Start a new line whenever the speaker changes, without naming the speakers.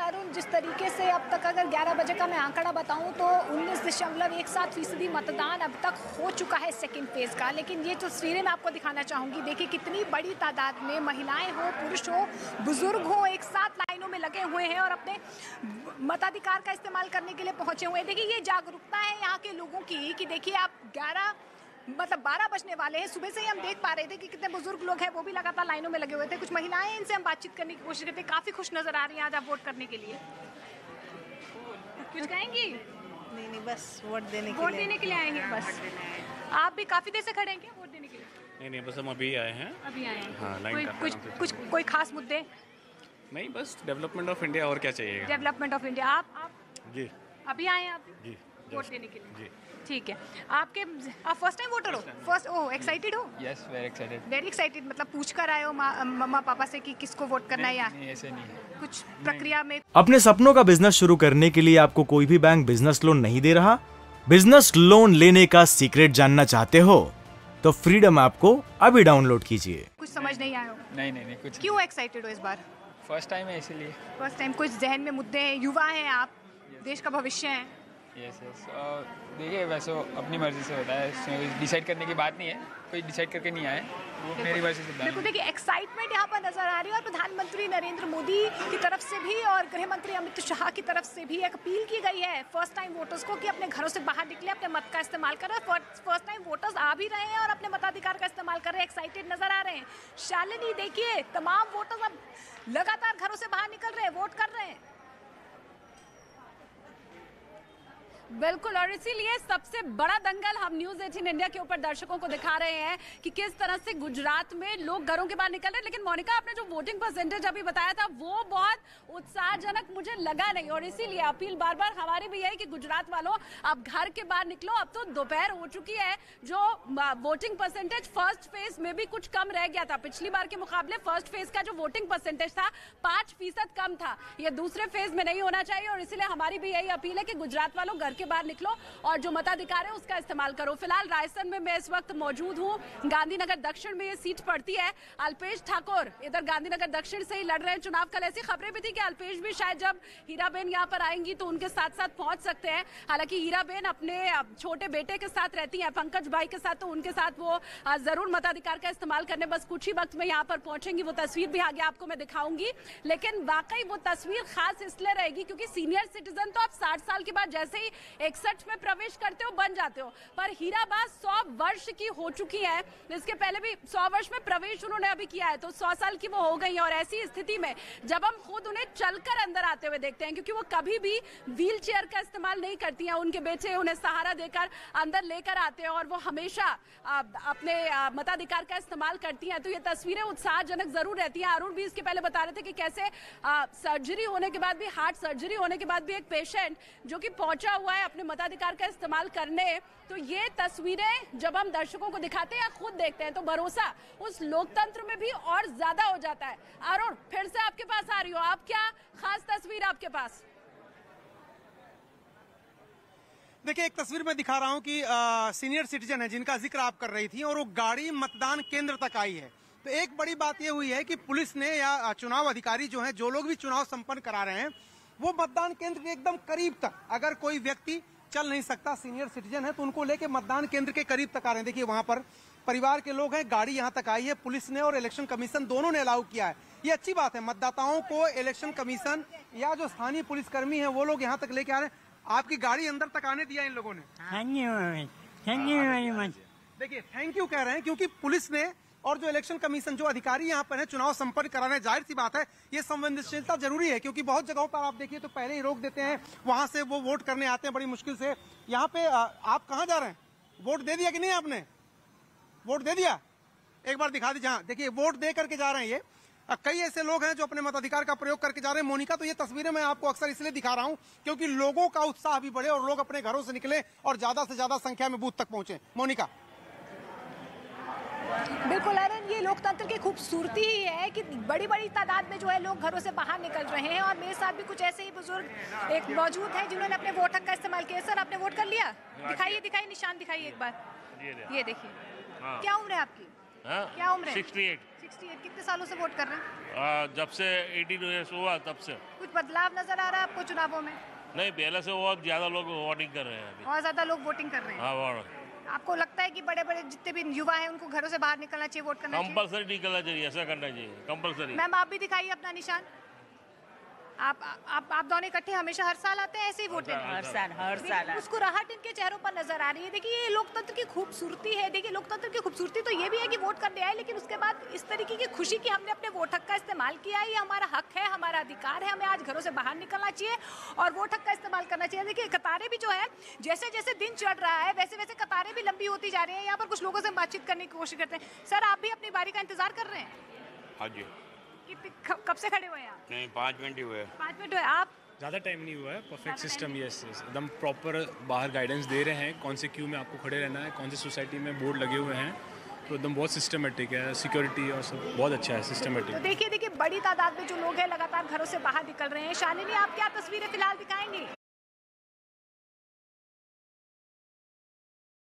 अरुण, जिस तरीके से अब तक अगर 11 बजे का मैं आंकड़ा बताऊं तो 19.17% मतदान अब तक हो चुका है सेकंड फेज का। लेकिन ये जो तस्वीरें मैं आपको दिखाना चाहूँगी, देखिए कितनी बड़ी तादाद में महिलाएं हो, पुरुष हो, बुजुर्ग हो, एक साथ लाइनों में लगे हुए हैं और अपने मताधिकार का इस्तेमाल करने के लिए पहुंचे हुए हैं। देखिए ये जागरूकता है यहाँ के लोगों की कि देखिए आप 12 बजने वाले हैं, सुबह से ही हम देख पा रहे थे कि कितने बुजुर्ग लोग हैं वो भी लगातार लाइनों में लगे हुए थे। कुछ महिलाएं, इनसे हम बातचीत करने की कोशिश करते हैं, काफी खुश नजर आ रही हैं आज आप वोट करने के लिए। कुछ कहेंगी?
नहीं, बस वोट देने के लिए
आए हैं। बस आप भी काफी देर से खड़े हैं क्या वोट देने के लिए?
नहीं, बस हम अभी आए हैं। हाँ, लाइन
कोई खास मुद्दे?
नहीं, बस डेवलपमेंट ऑफ इंडिया, और क्या चाहिए?
Development of India. आप
जी
अभी आए हैं? आप जी वोट देने के लिए?
जी
ठीक है। आप फर्स्ट टाइम वोटर हो? फर्स्ट एक्साइटेड हो?
Yes, very
excited. मतलब पूछ कर आए हो मम्मा पापा से कि किसको वोट करना है? या
नहीं, ऐसे नहीं है।
कुछ प्रक्रिया में?
अपने सपनों का बिजनेस शुरू करने के लिए आपको कोई भी बैंक बिजनेस लोन नहीं दे रहा? बिजनेस लोन लेने का सीक्रेट जानना चाहते हो तो फ्रीडम ऐप को अभी डाउनलोड कीजिए।
कुछ समझ नहीं आया हो?
नहीं, कुछ।
क्यों एक्साइटेड हो इस बार?
फर्स्ट टाइम है इसीलिए।
First time. कुछ जहन में मुद्दे हैं? युवा हैं आप, देश का भविष्य है।
यस। देखिए, वैसे अपनी मर्जी से होता है, डिसाइड करने की बात नहीं है, कोई डिसाइड करके नहीं आए, वो मेरी मर्जी से।
बिल्कुल। देखिए एक्साइटमेंट यहाँ पर नजर आ रही है और प्रधानमंत्री नरेंद्र मोदी की तरफ से भी और गृह मंत्री अमित शाह की तरफ से भी एक अपील की गई है फर्स्ट टाइम वोटर्स को कि अपने घरों से बाहर निकले, अपने मत का इस्तेमाल करें। फर्स्ट टाइम वोटर्स आ भी रहे हैं और अपने मताधिकार का इस्तेमाल कर रहे हैं, एक्साइटेड नजर आ रहे हैं। शालिनी, देखिए तमाम वोटर्स अब लगातार घरों से बाहर निकल रहे हैं, वोट कर रहे हैं।
बिल्कुल, और इसीलिए सबसे बड़ा दंगल हम न्यूज़ 18 इंडिया के ऊपर दर्शकों को दिखा रहे हैं कि किस तरह से गुजरात में लोग घरों के बाहर निकल रहे हैं। लेकिन मोनिका, आपने जो वोटिंग परसेंटेज अभी बताया था वो बहुत उत्साहजनक मुझे लगा नहीं, और इसीलिए अपील बार बार हमारी भी यही कि गुजरात वालों अब घर के बाहर निकलो। अब तो दोपहर हो चुकी है, जो वोटिंग परसेंटेज फर्स्ट फेज में भी कुछ कम रह गया था। पिछली बार के मुकाबले फर्स्ट फेज का जो वोटिंग परसेंटेज था 5% कम था, ये दूसरे फेज में नहीं होना चाहिए। और इसीलिए हमारी भी यही अपील है कि गुजरात वालों घर के बाहर निकलो और जो मताधिकार है उसका इस्तेमाल करो। फिलहाल रायसेन में मैं इस वक्त मौजूद हूं, गांधीनगर दक्षिण में ये सीट पड़ती है। अल्पेश ठाकुर इधर गांधीनगर दक्षिण से ही लड़ रहे हैं चुनाव। कल ऐसी खबरें भी थी कि अल्पेश भी शायद जब हीराबेन यहां पर आएंगी तो उनके साथ साथ पहुंच सकते हैं। हालांकि हीराबेन अपने छोटे बेटे के साथ रहती है, पंकज भाई के साथ, तो उनके साथ वो जरूर मताधिकार का इस्तेमाल करने बस कुछ ही वक्त में यहाँ पर पहुंचेंगी। वो तस्वीर भी आगे आपको मैं दिखाऊंगी, लेकिन वाकई वो तस्वीर खास इसलिए रहेगी क्योंकि सीनियर सिटीजन तो आप 60 साल के बाद जैसे ही 61 में प्रवेश करते हो बन जाते हो, पर हीराबा 100 वर्ष की हो चुकी है। इसके पहले भी 100 वर्ष में प्रवेश उन्होंने अभी किया है, तो 100 साल की वो हो गई है। और ऐसी स्थिति में जब हम खुद उन्हें चलकर अंदर आते हुए देखते हैं, क्योंकि वो कभी भी व्हील चेयर का इस्तेमाल नहीं करती हैं, उनके बेटे उन्हें सहारा देकर अंदर लेकर आते हैं और वो हमेशा अपने मताधिकार का इस्तेमाल करती हैं, तो ये तस्वीरें उत्साहजनक जरूर रहती हैं। अरुण भी इसके पहले बता रहे थे कि कैसे सर्जरी होने के बाद भी, हार्ट सर्जरी होने के बाद भी एक पेशेंट जो कि पहुंचा हुआ है अपने मताधिकार का इस्तेमाल करने, तो ये तस्वीरें जब हम दर्शकों को दिखाते हैं या खुद देखते हैं तो भरोसा उस लोकतंत्र में भी और ज्यादा हो जाता है। अरुण, फिर से आपके पास आ रही हो, आप क्या खास तस्वीर आपके पास?
देखिए, एक तस्वीर मैं दिखा रहा हूं कि सीनियर सिटीजन है जिनका जिक्र आप कर रही थी, और वो गाड़ी मतदान केंद्र तक आई है। तो एक बड़ी बात यह हुई है कि पुलिस ने या चुनाव अधिकारी जो हैं, जो लोग भी चुनाव संपन्न करा रहे हैं, वो मतदान केंद्र के एकदम करीब तक, अगर कोई व्यक्ति चल नहीं सकता, सीनियर सिटीजन है, तो उनको लेके मतदान केंद्र के करीब तक आ रहे हैं। देखिए वहां पर परिवार के लोग हैं, गाड़ी यहां तक आई है, पुलिस ने और इलेक्शन कमीशन दोनों ने अलाउ किया है। ये अच्छी बात है, मतदाताओं को इलेक्शन कमीशन या जो स्थानीय पुलिसकर्मी है वो लोग यहाँ तक लेके आ रहे हैं। आपकी गाड़ी अंदर तक आने दिया इन लोगों ने?
Thank you very much.
देखिए, थैंक यू कह रहे हैं क्योंकि पुलिस ने और जो इलेक्शन कमीशन, जो अधिकारी यहाँ पर है चुनाव संपन्न कराने, जाहिर सी बात है ये संवेदनशीलता जरूरी है, क्योंकि बहुत जगहों पर आप देखिए तो पहले ही रोक देते हैं, वहां से वो वोट करने आते हैं बड़ी मुश्किल से। यहाँ पे आप कहाँ जा रहे हैं? वोट दे दिया कि नहीं आपने? वोट दे दिया? एक बार दिखा दीजिए। हाँ, देखिए वोट दे करके जा रहे हैं ये। कई ऐसे लोग हैं जो अपने मताधिकार का प्रयोग करके जा रहे हैं। मोनिका, तो ये तस्वीरें मैं आपको अक्सर इसलिए दिखा रहा हूं क्योंकि लोगों का उत्साह भी बढ़े और लोग अपने घरों से निकले और ज्यादा से ज्यादा संख्या में बूथ तक पहुंचे। मोनिका।
बिल्कुल अरुण, ये लोकतंत्र की खूबसूरती ही है कि बड़ी बड़ी तादाद में जो है लोग घरों से बाहर निकल रहे हैं। और मेरे साथ भी कुछ ऐसे ही बुजुर्ग एक मौजूद हैं जिन्होंने अपने वोट हक का इस्तेमाल किया। सर, आपने वोट कर लिया? दिखाइए निशान दिखाइए एक बार। ये देखिए, क्या उम्र है आपकी? क्या उम्र है?
68।
कितने सालों से वोट कर रहे हैं?
जब से 18 ईयर्स हुआ तब से।
कुछ बदलाव नजर आ रहा है आपको चुनावों में?
नहीं, पहले से बहुत ज्यादा लोग वोटिंग कर रहे हैं अभी।
बहुत ज्यादा लोग वोटिंग कर रहे हैं।
हाँ, वो
आपको लगता है कि बड़े बड़े जितने भी युवा हैं उनको घरों से बाहर निकलना चाहिए, वोट करना चाहिए?
कंपलसरी निकलना चाहिए, ऐसा करना चाहिए, कंपलसरी।
मैम आप भी दिखाइए अपना निशान। आप दोनों इकट्ठे हमेशा हर साल आते हैं ऐसे ही वोट देने?
हर साल
मुस्कुराहट इनके चेहरों पर नजर आ रही है। देखिए ये लोकतंत्र की खूबसूरती है। देखिए लोकतंत्र की खूबसूरती तो ये भी है कि वोट करने आए, लेकिन उसके बाद इस तरीके की खुशी कि हमने अपने वोट हक का इस्तेमाल किया है, ये हमारा हक है, हमारा अधिकार है, हमें आज घरों से बाहर निकलना चाहिए और वोट हक का इस्तेमाल करना चाहिए। देखिए कतारें भी जो है जैसे जैसे दिन चढ़ रहा है वैसे वैसे कतारें भी लंबी होती जा रही है। यहाँ पर कुछ लोगों से बातचीत करने की कोशिश करते हैं। सर आप भी अपनी बारी का इंतजार कर रहे हैं?
हाँ जी।
कब से खड़े हुए हैं आप?
नहीं, 5 मिनट ही हुए।
5 मिनट हुए। आप?
ज़्यादा टाइम नहीं हुआ है। परफेक्ट सिस्टम, यस एकदम प्रॉपर बाहर गाइडेंस दे रहे हैं कौन से क्यू में आपको खड़े रहना है, कौन सी सोसाइटी में बोर्ड लगे हुए हैं, तो एकदम बहुत सिस्टमेटिक है, सिक्योरिटी और सब बहुत अच्छा है, सिस्टमेटिक।
तो देखिए बड़ी तादाद में जो लोग हैं लगातार घरों से बाहर निकल रहे हैं। शालिनी आप क्या तस्वीरें फिलहाल दिखाएंगी?